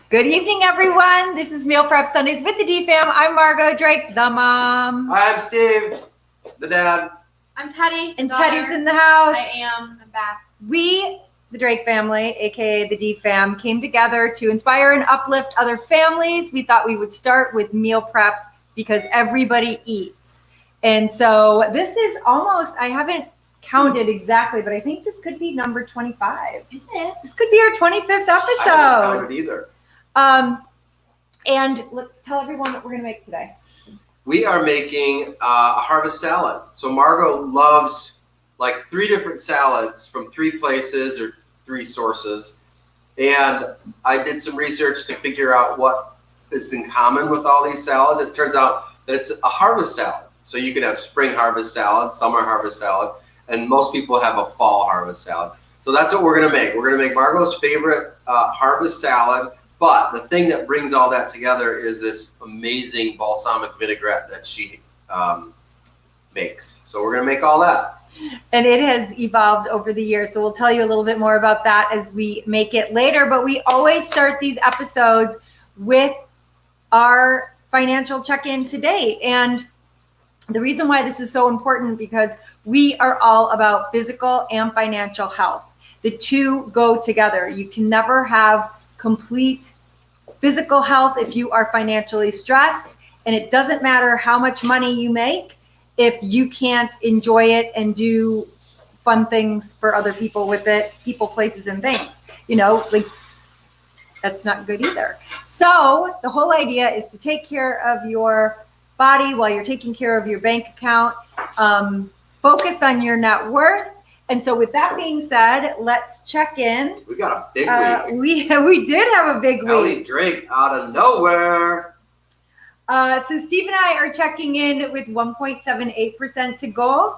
Good evening, everyone. This is Meal Prep Sundays with the DFAM. I'm Margaux Drake, the mom. I'm Steve, the dad. I'm Teddy. And Teddy's in the house. I am. I'm back. We, the Drake family, aka the DFAM, came together to inspire and uplift other families. We thought we would start with meal prep because everybody eats. And so this is almost, I haven't counted exactly, but I think this could be number 25. Is it? This could be our 25th episode. I haven't counted either. And tell everyone what we're going to make today. We are making a harvest salad. So Margaux loves like 3 different salads from 3 places or 3 sources. And I did some research to figure out what is in common with all these salads. It turns out that it's a harvest salad. So you can have spring harvest salad, summer harvest salad, and most people have a fall harvest salad. So that's what we're going to make. We're going to make Margaux's favorite harvest salad. But the thing that brings all that together is this amazing balsamic vinaigrette that she makes. So we're going to make all that. And it has evolved over the years. So we'll tell you a little bit more about that as we make it later. But we always start these episodes with our financial check-in to date. And the reason why this is so important because we are all about physical and financial health. The two go together. You can never have complete physical health if you are financially stressed, and it doesn't matter how much money you make if you can't enjoy it and do fun things for other people with it, people, places, and things. You know, like that's not good either. So the whole idea is to take care of your body while you're taking care of your bank account. Focus on your net worth. And so with that being said, let's check in. We got a big week. We did have a big week. Drake out of nowhere. So Steve and I are checking in with 1.78% to goal.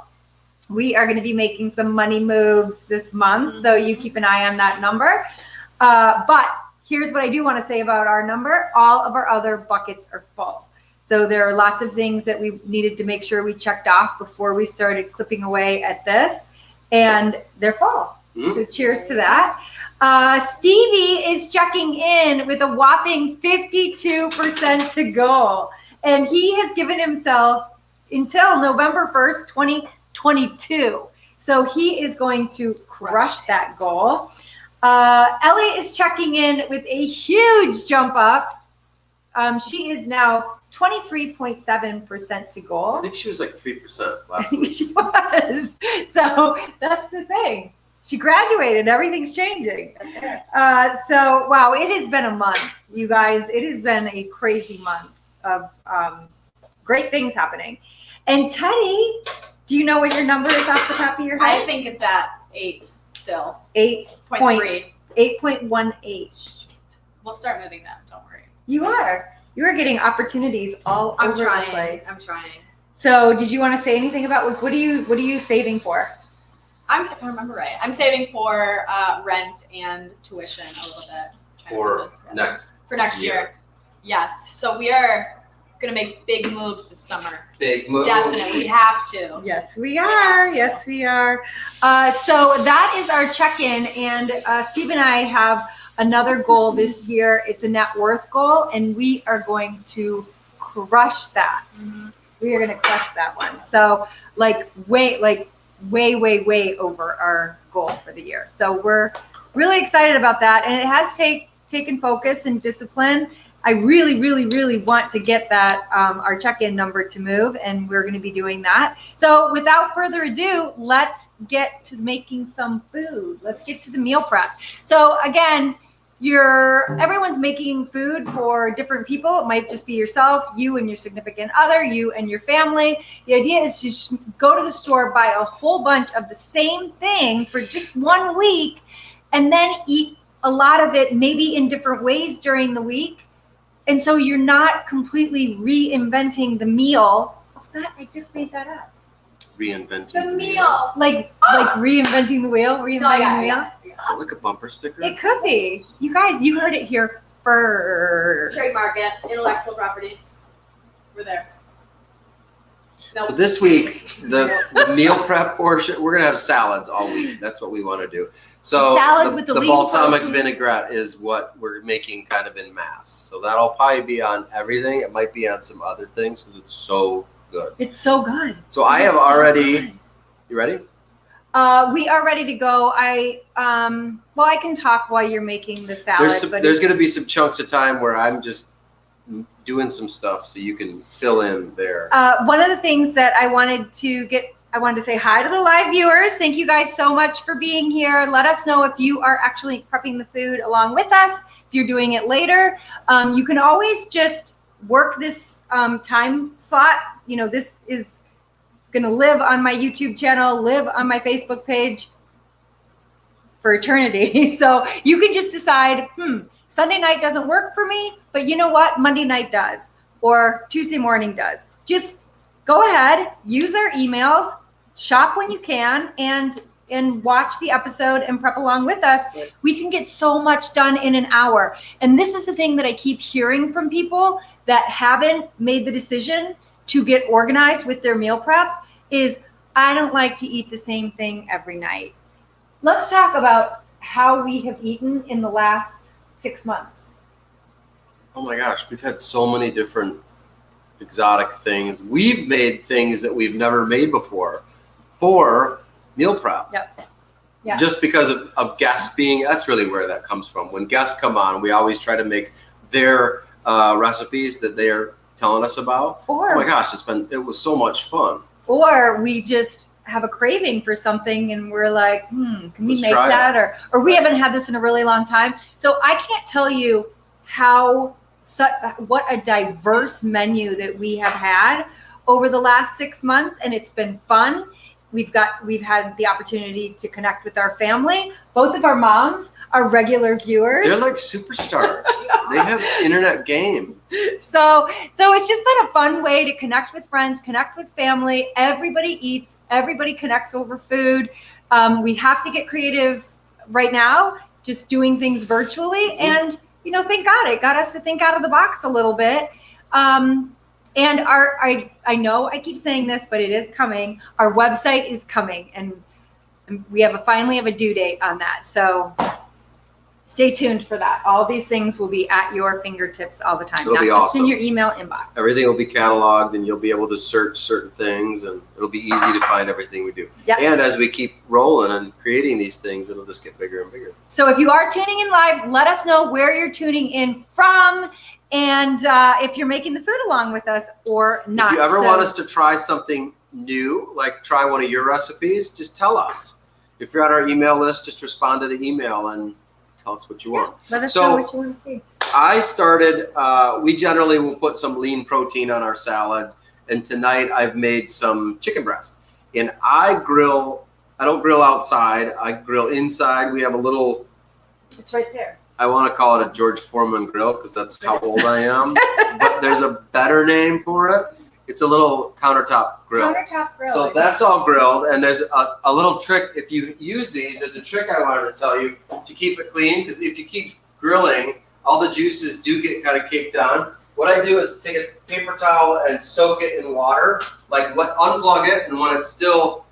We are going to be making some money moves this month. So you keep an eye on that number. But here's what I do want to say about our number. All of our other buckets are full. So there are lots of things that we needed to make sure we checked off before we started clipping away at this. And they're full. So cheers to that. Stevie is checking in with a whopping 52% to go. And he has given himself until November 1st, 2022. So he is going to crush that goal. Ellie is checking in with a huge jump up. She is now 23.7% to goal. I think she was like 3% last week. She was. So that's the thing. She graduated. Everything's changing. So, wow, it has been a month, you guys. It has been a crazy month of great things happening. And Teddy, do you know what your number is off the top of your head? I think it's at 8 still. 8.3. 8.18. We'll start moving them. Don't worry. You are getting opportunities all over the place. I'm trying. So, did you want to say anything about what are you saving for? I remember right. I'm saving for rent and tuition a little bit. For next year. Yes. So we are gonna make big moves this summer. Big moves. Definitely, we have to. Yes, we are. Yes, we are. So that is our check-in, and Steve and I have another goal this year. It's a net worth goal, and we are going to crush that. We are going to crush that one. So way over our goal for the year. So we're really excited about that. And it has taken focus and discipline. I really, really, really want to get that, our check-in number to move, and we're going to be doing that. So without further ado, let's get to making some food. Let's get to the meal prep. So again, everyone's making food for different people. It might just be yourself, you and your significant other, you and your family. The idea is to just go to the store, buy a whole bunch of the same thing for just 1 week, and then eat a lot of it maybe in different ways during the week. And so you're not completely reinventing the meal. Oh, I just made that up. Reinventing The meal. Like reinventing the wheel? Reinventing the wheel? Is it like a bumper sticker? It could be. You guys, you heard it here first. Trademark it. Intellectual property. We're there. Nope. So this week, the meal prep portion, we're gonna have salads all week. That's what we want to do. So Salads with the lean balsamic protein. vinaigrette is what we're making kind of in mass. So that'll probably be on everything. It might be on some other things because it's so good. It's so good. So I have already. You ready? We are ready to go. I can talk while you're making the salad. There's going to be some chunks of time where I'm just doing some stuff, so you can fill in there. One of the things that I wanted to say hi to the live viewers. Thank you guys so much for being here. Let us know if you are actually prepping the food along with us. If you're doing it later, you can always just work this time slot. You know, this is going to live on my YouTube channel, live on my Facebook page for eternity. So you can just decide, Sunday night doesn't work for me, but you know what? Monday night does, or Tuesday morning does. Just go ahead, use our emails, shop when you can, and watch the episode and prep along with us. We can get so much done in an hour. And this is the thing that I keep hearing from people that haven't made the decision to get organized with their meal prep is, I don't like to eat the same thing every night. Let's talk about how we have eaten in the last 6 months. Oh my gosh, we've had so many different exotic things. We've made things that we've never made before for meal prep. Yep. Yeah. Just because of guests being, that's really where that comes from. When guests come on, we always try to make their recipes that they're telling us about. Or, oh my gosh, it was so much fun. Or we just have a craving for something and we're like, can we Let's make try that? it. Or we haven't had this in a really long time. So I can't tell you what a diverse menu that we have had over the last 6 months, and it's been fun. We've had the opportunity to connect with our family. Both of our moms are regular viewers. They're like superstars. They have internet game. So it's just been a fun way to connect with friends, connect with family. Everybody eats, everybody connects over food. We have to get creative right now, just doing things virtually. And, thank God it got us to think out of the box a little bit. And I know I keep saying this, but it is coming. Our website is coming, and we finally have a due date on that. So stay tuned for that. All these things will be at your fingertips all the time, not just in your email inbox. Everything will be cataloged, and you'll be able to search certain things, and it'll be easy to find everything we do. Yes. And as we keep rolling and creating these things, it'll just get bigger and bigger. So if you are tuning in live, let us know where you're tuning in from. And if you're making the food along with us or not. If you ever want us to try something new, like try one of your recipes, just tell us. If you're on our email list, just respond to the email and tell us what you want. Let us know what you want to see. I started, we generally will put some lean protein on our salads. And tonight I've made some chicken breast. And I don't grill outside. I grill inside. We have a little. It's right there. I want to call it a George Foreman grill because that's how old I am. But there's a better name for it. It's a little countertop grill. Countertop grill. So that's all grilled. And there's a little trick. If you use these, there's a trick I wanted to tell you to keep it clean. Because if you keep grilling, all the juices do get kind of caked on. What I do is take a paper towel and soak it in water. Unplug it. And when it's still,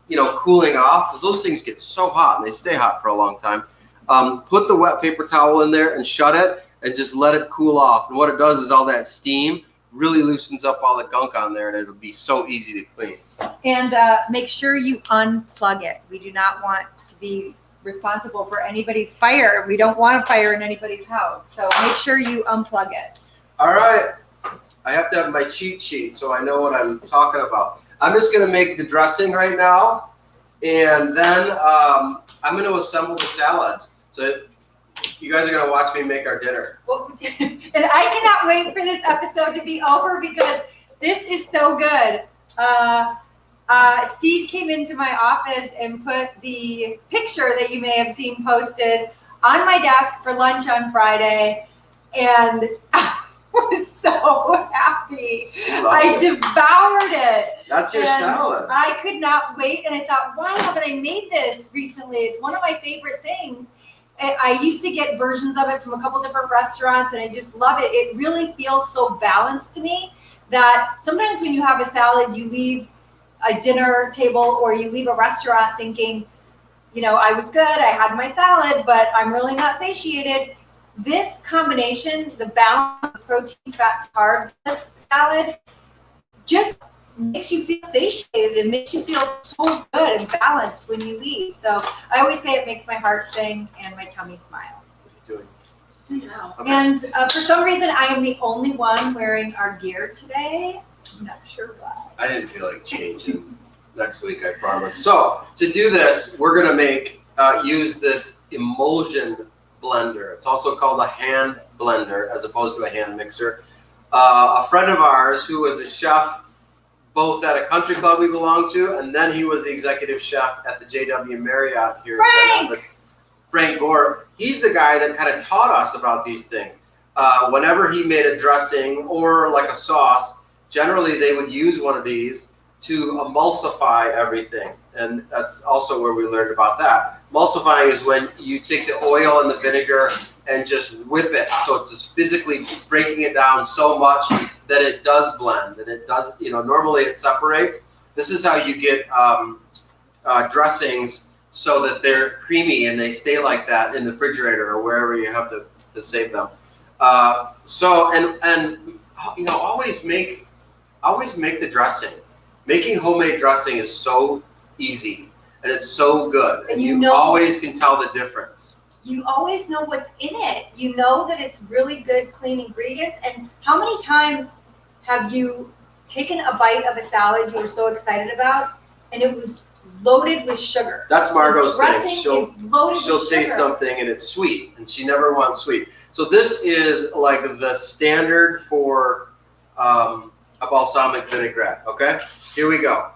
cooling off, because those things get so hot and they stay hot for a long time. Put the wet paper towel in there and shut it and just let it cool off. And what it does is all that steam really loosens up all the gunk on there, and it'll be so easy to clean. And make sure you unplug it. We do not want to be responsible for anybody's fire. We don't want a fire in anybody's house. So make sure you unplug it. All right. I have to have my cheat sheet so I know what I'm talking about. I'm just going to make the dressing right now, and then I'm going to assemble the salads. So you guys are going to watch me make our dinner. And I cannot wait for this episode to be over because this is so good. Steve came into my office and put the picture that you may have seen posted on my desk for lunch on Friday. And I was so happy. I devoured it. That's your salad. I could not wait. And I thought, why haven't I made this recently? It's one of my favorite things. I used to get versions of it from a couple different restaurants, and I just love it. It really feels so balanced to me that sometimes when you have a salad, you leave a dinner table or you leave a restaurant thinking, I was good, I had my salad, but I'm really not satiated. This combination, the balance of proteins, fats, carbs, this salad just makes you feel satiated and makes you feel so good and balanced when you leave. So I always say it makes my heart sing and my tummy smile. What are you doing? Just so you know. Okay. And for some reason, I am the only one wearing our gear today. I'm not sure why. I didn't feel like changing. Next week, I promise. So to do this, we're gonna use this emulsion blender. It's also called a hand blender as opposed to a hand mixer. A friend of ours who was a chef both at a country club we belong to, and then he was the executive chef at the JW Marriott here in Minneapolis. Frank Gore, he's the guy that kind of taught us about these things. Whenever he made a dressing or like a sauce, generally they would use one of these to emulsify everything. And that's also where we learned about that. Emulsifying is when you take the oil and the vinegar and just whip it. So it's just physically breaking it down so much that it does blend. And it does, normally it separates. This is how you get dressings so that they're creamy and they stay like that in the refrigerator or wherever you have to save them. Always make the dressing. Making homemade dressing is so easy and it's so good. And you always can tell the difference. You always know what's in it. You know that it's really good, clean ingredients. And how many times have you taken a bite of a salad you were so excited about and it was loaded with sugar? That's Margaux's thing. She'll taste something and it's sweet and she never wants sweet. So this is like the standard for a balsamic vinaigrette, okay? Here we go.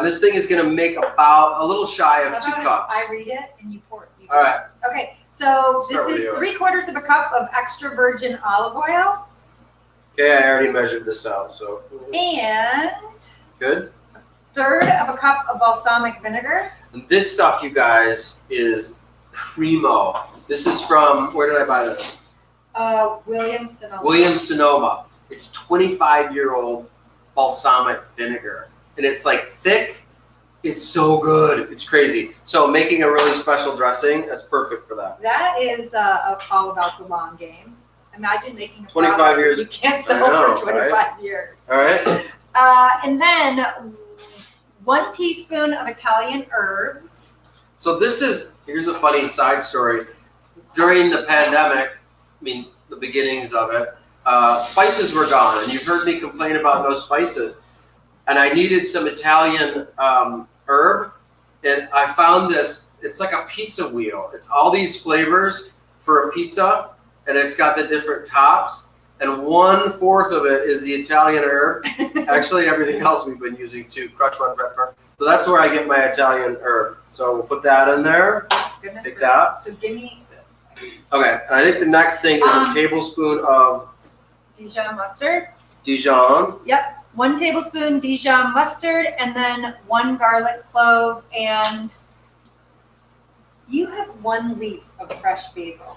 This thing is gonna make about a little shy of 2 cups. I read it and you pour it. All right. Okay, so Start this is with 3/4 of a cup of extra virgin olive oil. Okay, I already measured this out, so. And Good. 1/3 of a cup of balsamic vinegar. And this stuff, you guys, is primo. This is from, where did I buy this? Williams Sonoma. Williams Sonoma. It's 25-year-old balsamic vinegar. And it's like thick. It's so good. It's crazy. So making a really special dressing, that's perfect for that. That is all about the long game. Imagine making a 25 product years. you can't sell for 25 right? years. All right. And then 1 teaspoon of Italian herbs. So here's a funny side story. During the pandemic, the beginnings of it, spices were gone. And you've heard me complain about no spices. And I needed some Italian herb. And I found this, it's like a pizza wheel. It's all these flavors for a pizza. And it's got the different tops. And 1/4 of it is the Italian herb. Actually, everything else we've been using too. Crushed red pepper. So that's where I get my Italian herb. So we'll put that in there. Goodness Take that. So give me this. Okay. And I think the next thing is a tablespoon of Dijon mustard. Dijon. Yep. 1 tablespoon Dijon mustard, and then 1 garlic clove, and you have 1 leaf of fresh basil.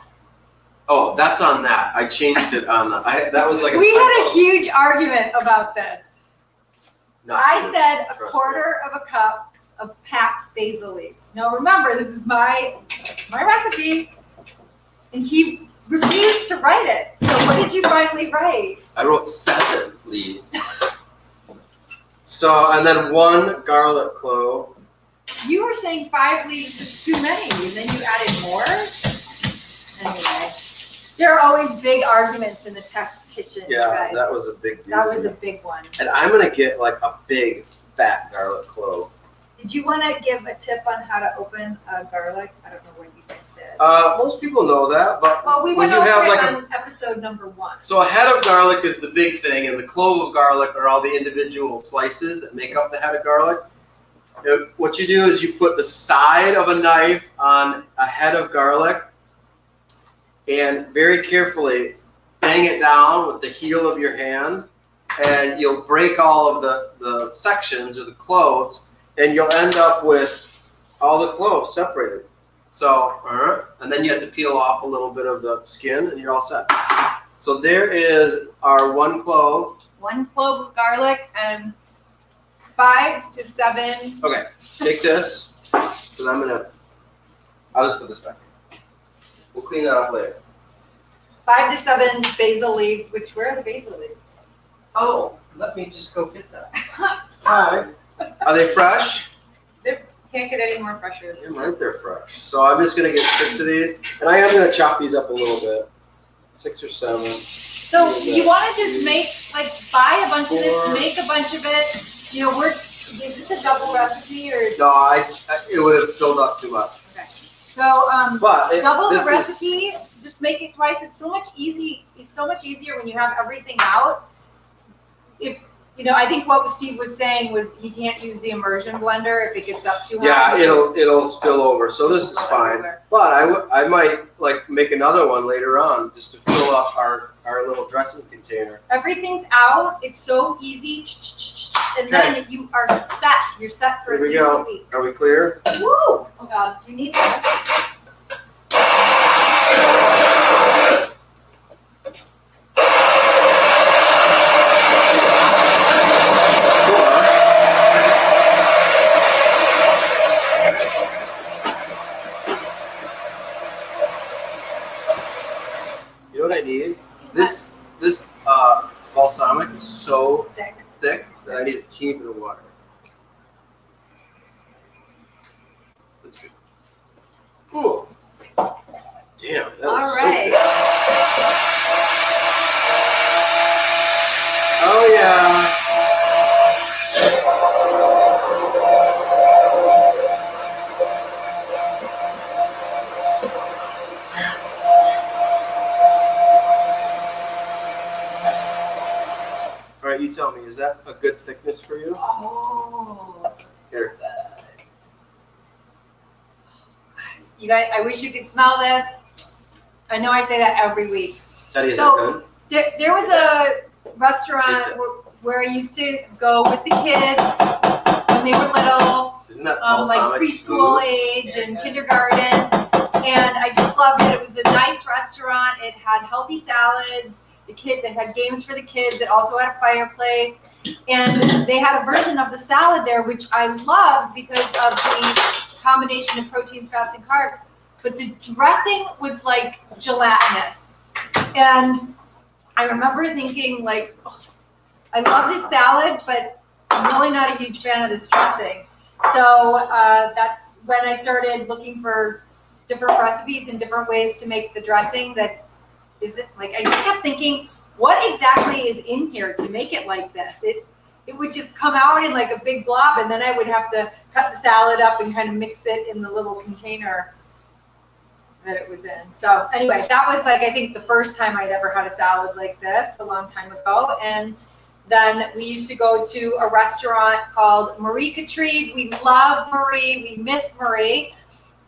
Oh, that's on that. I changed it on that. That was like We had a huge argument about this. Not I good. said Trust 1/4 of a cup of packed basil leaves. Now remember, this is my recipe, and he refused to write it. So what did you finally write? I wrote 7 leaves. So, and then 1 garlic clove. You were saying 5 leaves is too many, and then you added more? Anyway, there are always big arguments in the test kitchen, you Yeah, guys. that was a big deal. That was a big one. And I'm going to get like a big fat garlic clove. Did you want to give a tip on how to open a garlic? I don't know what you just did. Most people know that, but Well, we when went you over have it like on episode number 1. So a head of garlic is the big thing, and the clove of garlic are all the individual slices that make up the head of garlic. What you do is you put the side of a knife on a head of garlic and very carefully bang it down with the heel of your hand, and you'll break all of the sections or the cloves, and you'll end up with all the cloves separated. So, and then you have to peel off a little bit of the skin, and you're all set. So there is our 1 clove 1 clove of garlic, and 5 to 7. Okay, take this, because I'll just put this back. We'll clean that up later. 5 to 7 basil leaves. Where are the basil leaves? Oh, let me just go get that. Hi. Are they fresh? Can't get any more fresher. Damn right, they're fresh. So I'm just gonna get 6 of these, and I am gonna chop these up a little bit, 6 or 7. So you want to just buy a bunch of this, make a bunch of it. You know, is this a double recipe or? No, it would have filled up too much. Okay. So But double the recipe. Just make it twice. It's so much easier when you have everything out. If I think what Steve was saying was he can't use the immersion blender if it gets up too high. Yeah, it'll spill over. So this is fine. But I might make another one later on just to fill up our little dressing container. Everything's out. It's so easy. And then you are set. You're set for at least a week. Are we clear? Woo! Oh God, do you need this? You know what I need? This balsamic is so thick that I need a teeny bit of water. That's good. Ooh. Damn, that was so good. Oh yeah. All right, you tell me, is that a good thickness for you? Oh. Here. You guys, I wish you could smell this. I know I say that every week. Teddy, is that good? There was a restaurant where I used to go with the kids when they were little. Isn't that like preschool age and kindergarten. And I just loved it. It was a nice restaurant. It had healthy salads. They had games for the kids. It also had a fireplace. And they had a version of the salad there, which I loved because of the combination of proteins, fats, and carbs. But the dressing was like gelatinous. And I remember thinking, I love this salad, but I'm really not a huge fan of this dressing. So that's when I started looking for different recipes and different ways to make the dressing that isn't I just kept thinking, what exactly is in here to make it like this? It would just come out in a big blob, and then I would have to cut the salad up and kind of mix it in the little container that it was in. So anyway, that was I think the first time I'd ever had a salad like this a long time ago. And then we used to go to a restaurant called Marie Catrie. We love Marie. We miss Marie.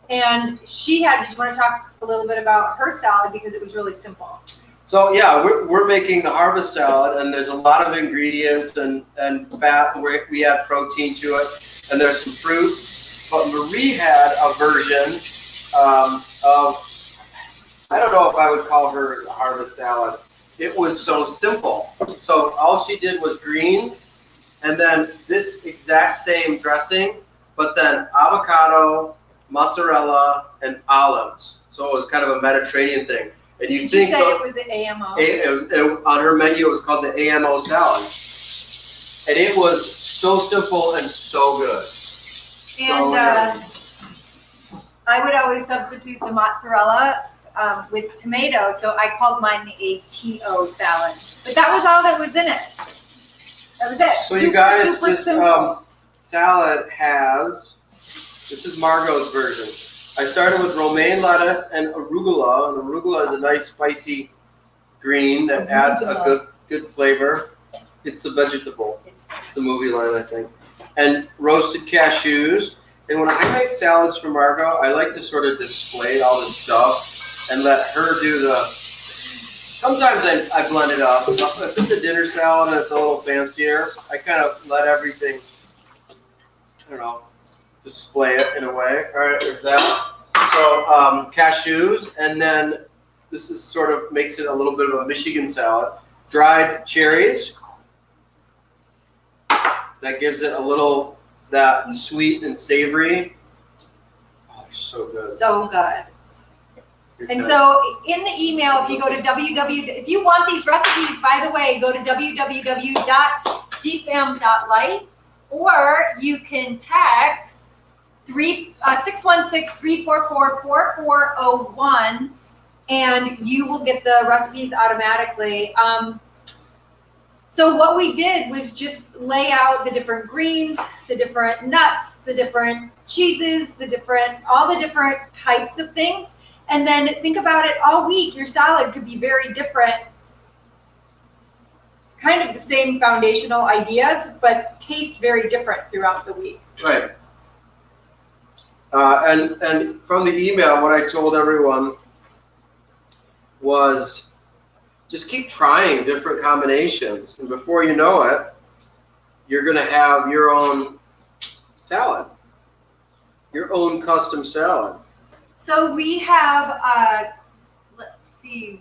And did you want to talk a little bit about her salad because it was really simple? So yeah, we're making the harvest salad, and there's a lot of ingredients and fat. We add protein to it, and there's some fruit. But Marie had a version of, I don't know if I would call her a harvest salad. It was so simple. So all she did was greens, and then this exact same dressing, but then avocado, mozzarella, and olives. So it was kind of a Mediterranean thing. And Did you say it was the AMO? On her menu, it was called the AMO salad. And it was so simple and so good. And I would always substitute the mozzarella with tomato, so I called mine the ATO salad. But that was all that was in it. That was it. So you guys, this salad has, this is Margaux's version. I started with romaine lettuce and arugula. And arugula is a nice spicy green that adds a good flavor. It's a vegetable. It's a movie line, I think. And roasted cashews. And when I make salads for Margaux, I like to sort of display all this stuff and let her do the. Sometimes I blend it up. If it's a dinner salad and it's a little fancier, I kind of let everything, display it in a way. All right, there's that. So cashews, and then this is sort of makes it a little bit of a Michigan salad. Dried cherries, that gives it a little, that sweet and savory. Oh, they're so good. So good. You're And kidding. so in the email, if you go to if you want these recipes, by the way, go to www.dfam.life, or you can text 616-344-4401, and you will get the recipes automatically. So what we did was just lay out the different greens, the different nuts, the different cheeses, all the different types of things. And then think about it all week. Your salad could be very different, kind of the same foundational ideas, but taste very different throughout the week. Right. And from the email, what I told everyone was just keep trying different combinations. And before you know it, you're going to have your own salad, your own custom salad. So we have,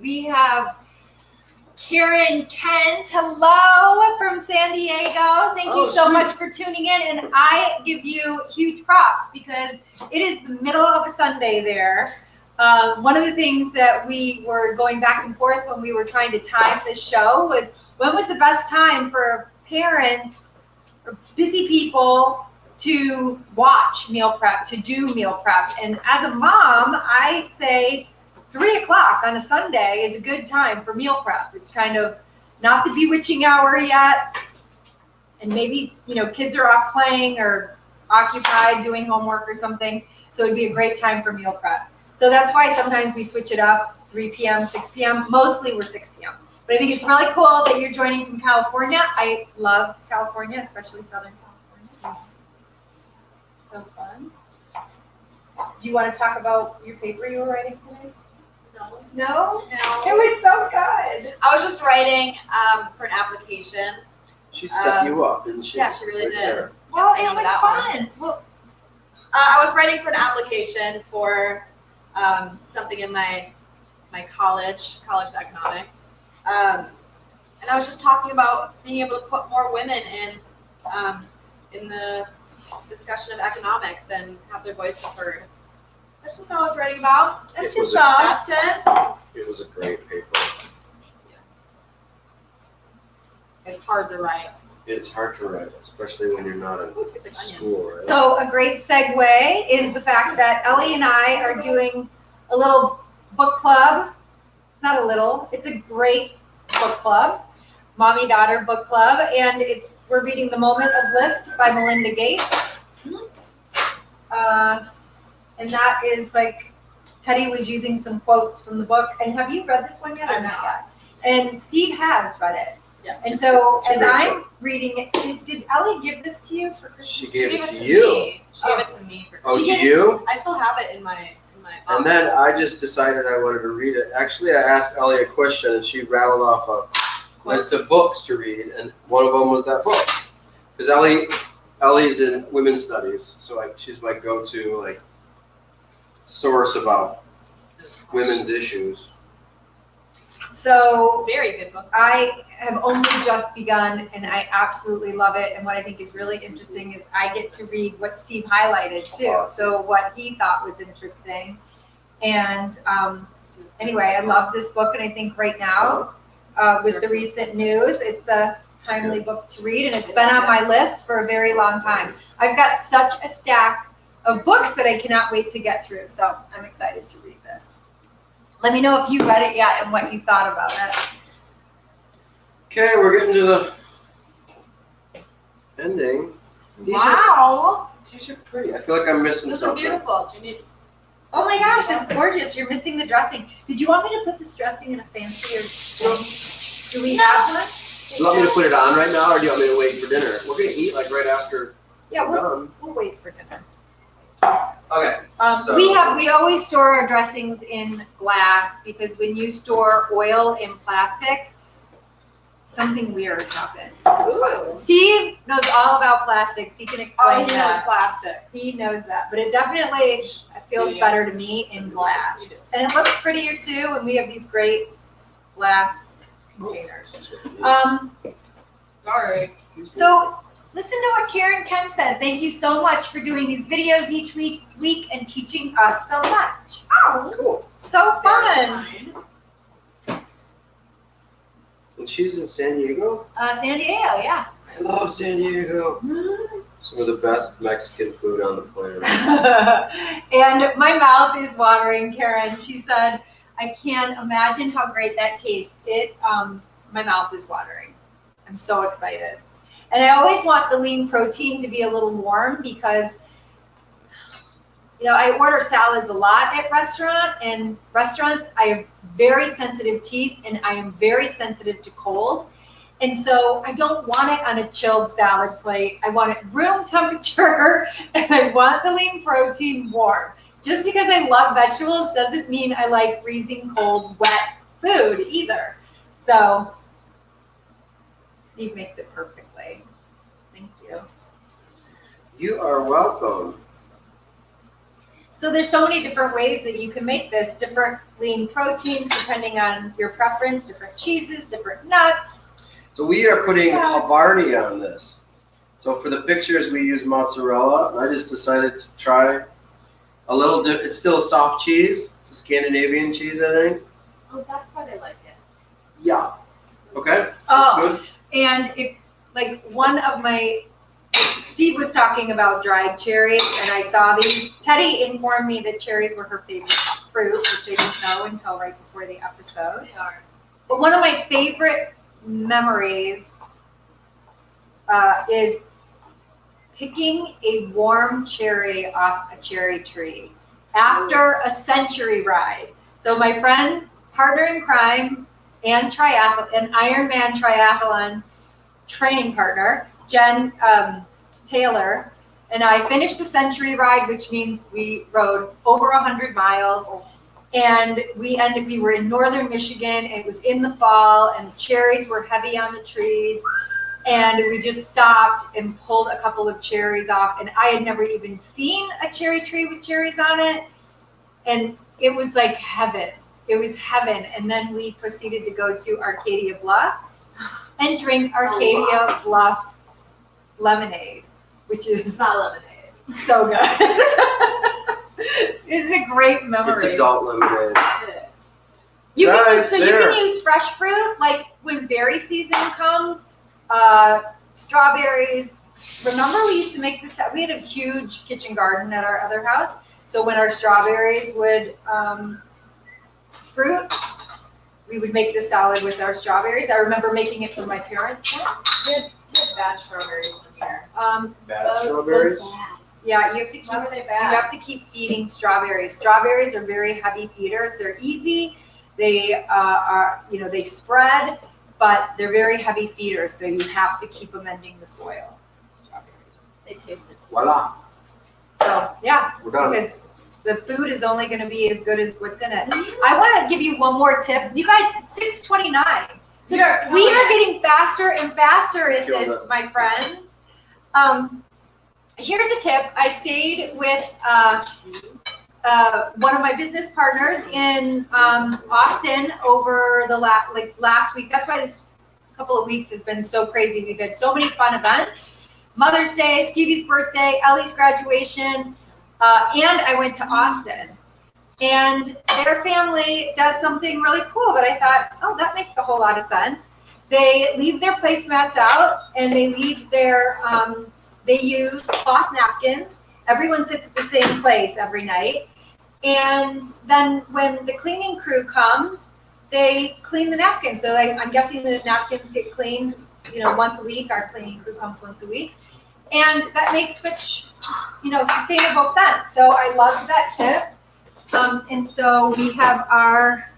we have Karen Kent, hello from San Diego. Thank you so much for tuning in. And I give you huge props because it is the middle of a Sunday there. One of the things that we were going back and forth when we were trying to time this show was, when was the best time for parents or busy people to watch meal prep, to do meal prep? And as a mom, I say 3 o'clock on a Sunday is a good time for meal prep. It's kind of not the bewitching hour yet. And maybe, kids are off playing or occupied doing homework or something. So it'd be a great time for meal prep. So that's why sometimes we switch it up, 3 p.m., 6 p.m. Mostly we're 6 p.m. But I think it's really cool that you're joining from California. I love California, especially Southern California. So fun. Do you want to talk about your paper you were writing today? No? It was so good. I was just writing for an application. She set you up, didn't she? Yeah, she really did. There. Well, Yes, I it know was that fun. Well, I was writing for an application for something in my college of economics, and I was just talking about being able to put more women in the discussion of economics and have their voices heard. That's just all I was writing about. that's It just was a- all. That's it. It was a great paper. It's hard to write. It's hard to write, especially when you're not in Tastes like onion. school, right? So a great segue is the fact that Ellie and I are doing a little book club. It's not a little, it's a great book club, mommy-daughter book club, and we're reading The Moment of Lift by Melinda Gates. And that is like, Teddy was using some quotes from the book. And have you read this one yet? Or not yet? And Steve has read it. Yes. And so It's a as great I'm reading it, did Ellie give this to you for Christmas? She gave it to me. you. She gave it to me for Oh, She to gave it you? I still have it in my box. And then I just decided I wanted to read it. Actually, I asked Ellie a question, and she rattled off a list of books to read, and one of them was that book. Because Ellie's in women's studies, so she's my go-to source about women's issues. So Very good book. I have only just begun, and I absolutely love it. And what I think is really interesting is I get to read what Steve highlighted too. So what he thought was interesting. And anyway, I love this book, and I think right now, with the recent news, it's a timely book to read, and it's been on my list for a very long time. I've got such a stack of books that I cannot wait to get through, so I'm excited to read this. Let me know if you read it yet and what you thought about it. Okay, we're getting to the ending. Wow! These are pretty. I feel like I'm missing Those are something. beautiful. Do you need? Oh my gosh, it's gorgeous. You're missing the dressing. Did you want me to put this dressing in a fancier thing? Do we have one? Do you want me to put it on right now, or do you want me to wait for dinner? We're gonna eat right after Yeah, we're done. we'll wait for dinner. Okay. So- We always store our dressings in glass because when you store oil in plastic, something weird happens to the plastic. Steve knows all about plastics. He can Oh, explain he knows that. plastics. He knows that, but it definitely feels better to me in glass, and it looks prettier too. And we have these great glass containers. Sorry. So Listen to what Karen Kemp said. Thank you so much for doing these videos each week and teaching us so much. Oh, Cool. so Very fun. kind. And she's in San Diego? San Diego, yeah. I love San Diego. Some of the best Mexican food on the planet. And my mouth is watering, Karen. She said, I can't imagine how great that tastes. My mouth is watering. I'm so excited. And I always want the lean protein to be a little warm because, I order salads a lot at restaurants. I have very sensitive teeth and I am very sensitive to cold. And so I don't want it on a chilled salad plate. I want it room temperature and I want the lean protein warm. Just because I love vegetables doesn't mean I like freezing cold, wet food either. So Steve makes it perfectly. Thank you. You are welcome. So there's so many different ways that you can make this, different lean proteins depending on your preference, different cheeses, different nuts. So we are putting Havarti on this. So for the pictures, we use mozzarella. And I just decided to try a little dip. It's still a soft cheese. It's a Scandinavian cheese, I think. Oh, that's why they like it. Yeah. Okay. Oh, That's good. and if Steve was talking about dried cherries and I saw these. Teddy informed me that cherries were her favorite fruit, which I didn't know until right before the episode. They are. But one of my favorite memories is picking a warm cherry off a cherry tree after a century ride. So my friend, partner in crime, and Ironman triathlon training partner, Jen Taylor, and I finished a century ride, which means we rode over 100 miles. And we were in northern Michigan. It was in the fall and the cherries were heavy on the trees. And we just stopped and pulled a couple of cherries off. And I had never even seen a cherry tree with cherries on it. And it was like heaven. It was heaven. And then we proceeded to go to Arcadia Bluffs and drink Arcadia Bluffs lemonade, which It's is not lemonade. so good. It's a great memory. It's adult lemonade. You can Guys, you can use fresh fruit, like when berry season comes. Strawberries. Remember, we used to make this. We had a huge kitchen garden at our other house. So when our strawberries would fruit, we would make the salad with our strawberries. I remember making it for my parents. We had bad strawberries one year. Bad Those strawberries? look bad. Yeah, you have to keep. Why were they You bad? have to keep feeding strawberries. Strawberries are very heavy feeders. They're easy. They they spread, but they're very heavy feeders. So you have to keep amending the soil. Strawberries. They tasted. Voila. So yeah, We're done. because the food is only going to be as good as what's in it. I want to give you one more tip. You guys, 6:29. So Yeah, we oh, are yeah. getting faster and faster at Killed this, it. my friends. Here's a tip. I stayed with one of my business partners in Austin over the last week. That's why this couple of weeks has been so crazy. We've had so many fun events. Mother's Day, Stevie's birthday, Ellie's graduation, and I went to Austin. And their family does something really cool that I thought, oh, that makes a whole lot of sense. They leave their placemats out and they leave their, they use cloth napkins. Everyone sits at the same place every night. And then when the cleaning crew comes, they clean the napkins. So I'm guessing the napkins get cleaned, once a week. Our cleaning crew comes once a week. And that makes such, sustainable sense. So I love that tip. And so we have our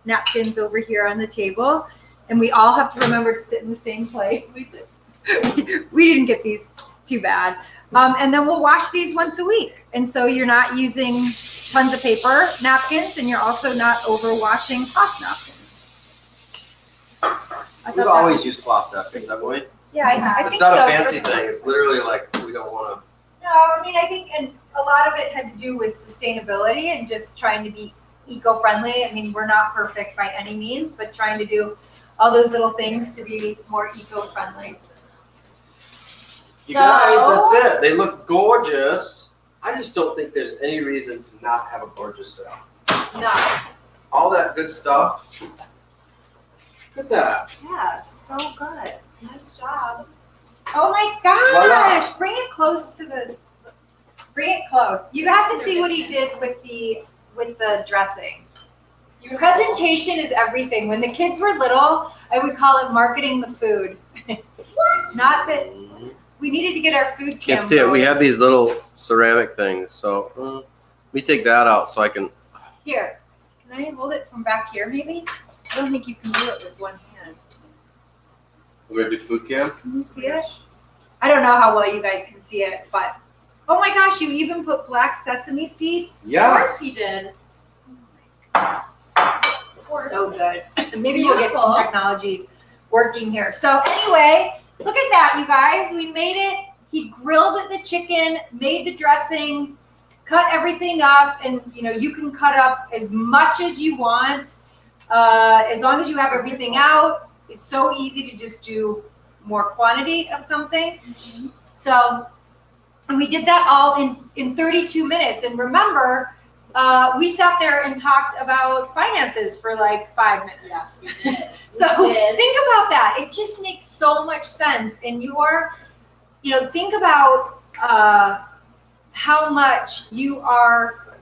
napkins over here on the table, and we all have to remember to sit in the same place. We did. We didn't get these too bad. And then we'll wash these once a week. And so you're not using tons of paper napkins, and you're also not overwashing cloth napkins. We've always used cloth napkins, haven't we? Yeah, I think It's not so. a fancy thing. It's literally like we don't want to. No, I think, and a lot of it had to do with sustainability and just trying to be eco-friendly. We're not perfect by any means, but trying to do all those little things to be more eco-friendly. You guys, that's it. They look gorgeous. I just don't think there's any reason to not have a gorgeous salad. No. All that good stuff. Look at that. Yeah, so good. Nice job. Oh my gosh! Bring it close to the. Bring it close. You have to see what he did with the dressing. Beautiful. Presentation is everything. When the kids were little, I would call it marketing the food. What? Not that we needed to get our food cam. Can't see it. We going. have these little ceramic things. So let me take that out so I can. Here, can I hold it from back here maybe? I don't think you can do it with one hand. We're going to do food cam. Can you see it? I don't know how well you guys can see it, but oh my gosh, you even put black sesame seeds? Of Yes. course he did. Of course. So good. Maybe we'll get Beautiful. some technology working here. So anyway, look at that, you guys. We made it. He grilled the chicken, made the dressing, cut everything up, and you can cut up as much as you want, as long as you have everything out. It's so easy to just do more quantity of something. Mhm. So, and we did that all in 32 minutes. And remember, we sat there and talked about finances for like 5 minutes. Yes, we did. So We did. think about that. It just makes so much sense. And think about how much you are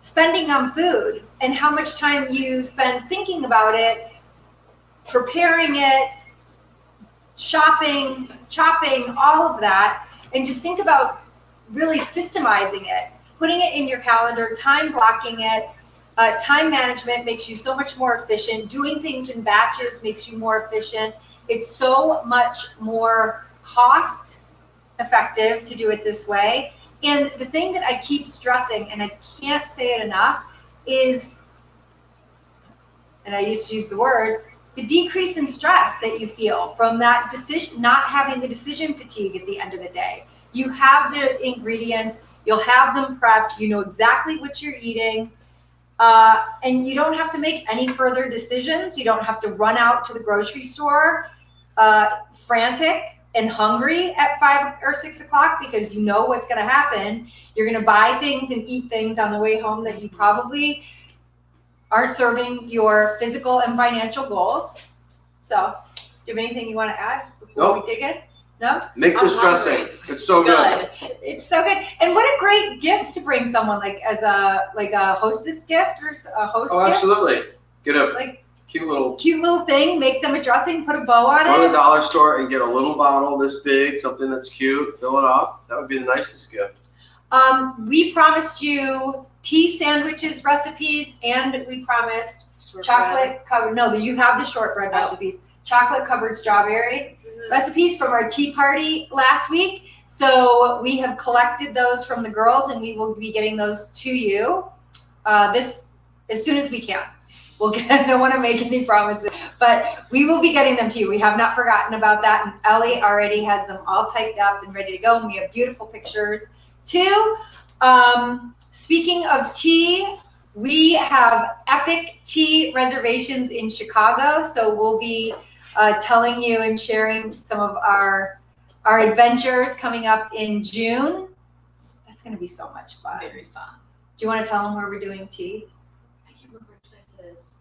spending on food and how much time you spend thinking about it, preparing it, shopping, chopping, all of that. And just think about really systemizing it, putting it in your calendar, time blocking it. Time management makes you so much more efficient. Doing things in batches makes you more efficient. It's so much more cost effective to do it this way. And the thing that I keep stressing, and I can't say it enough, is, and I used to use the word, the decrease in stress that you feel from that decision, not having the decision fatigue at the end of the day. You have the ingredients, you'll have them prepped, you know exactly what you're eating, and you don't have to make any further decisions. You don't have to run out to the grocery store frantic and hungry at 5 or 6 o'clock because you know what's going to happen. You're going to buy things and eat things on the way home that you probably aren't serving your physical and financial goals. So, do you have anything you want to add before we dig in? No? Make this I'm dressing. hungry. It's so good. It's so good. And what a great gift to bring someone, like as a hostess gift or a host Oh, gift. absolutely. Get a Like cute little. cute little thing, make them a dressing, put a bow on Go to the it. dollar store and get a little bottle this big, something that's cute, fill it up. That would be the nicest gift. We promised you tea sandwiches recipes, and we promised chocolate covered. No, you have the shortbread recipes. Chocolate covered strawberry recipes from our tea party last week. So we have collected those from the girls, and we will be getting those to you this as soon as we can. We'll get. I don't want to make any promises, but we will be getting them to you. We have not forgotten about that, and Ellie already has them all typed up and ready to go. And we have beautiful pictures too. Speaking of tea, we have epic tea reservations in Chicago, so we'll be telling you and sharing some of our adventures coming up in June. That's going to be so much fun. Very fun. Do you want to tell them where we're doing tea? I can't remember which place it is.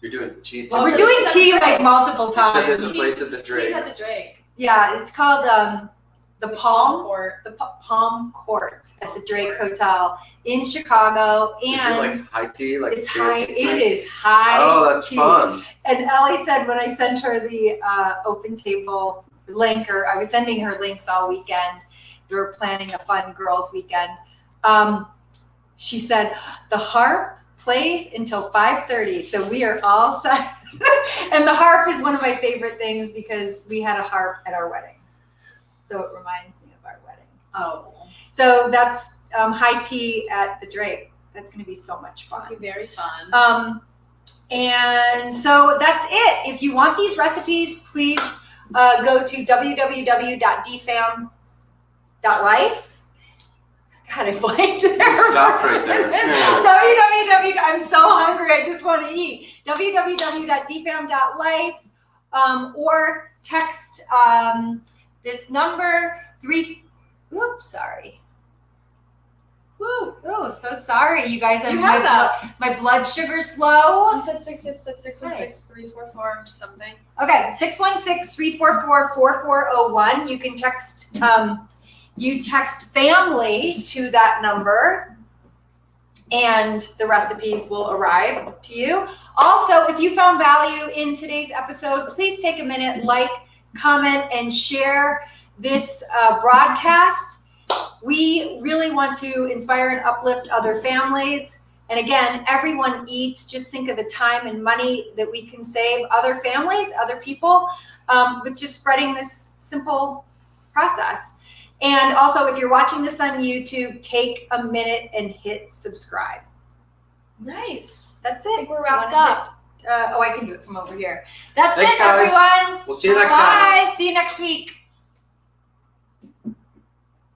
You're doing tea. Well, We're it's doing at tea the like Drake. multiple You said there's times. a place at the She's Drake. at the Drake. Yeah, it's called the Palm Court. Palm Court at the Drake Hotel in Chicago, Is it and like high tea? Like it's high. fancy tea? It is high. Oh, that's tea. fun. And Ellie said when I sent her the open table link, or I was sending her links all weekend, we were planning a fun girls' weekend. She said the harp plays until 5:30, so we are all set. And the harp is one of my favorite things because we had a harp at our wedding, so it reminds me of our wedding. Oh, So that's high tea at the Drake. That's going to be so much fun. it'll be very fun. And so that's it. If you want these recipes, please go to www.dfam.life. God, I blanked there. You stopped right there. I'm so hungry. I just want to eat. www.dfam.life or text This number 3. Oops, sorry. Woo! Oh, so sorry, you guys. You have that. My blood sugar's low. You said 616-344 something. Okay, 616-344-4401. You can text. You text family to that number, and the recipes will arrive to you. Also, if you found value in today's episode, please take a minute, like, comment, and share this broadcast. We really want to inspire and uplift other families. And again, everyone eats. Just think of the time and money that we can save other families, other people, with just spreading this simple process. And also, if you're watching this on YouTube, take a minute and hit subscribe. Nice. That's it. I think we're wrapped up. I can do it from over here. That's Thanks, it, guys. everyone. We'll see you next time. Bye. See you next week.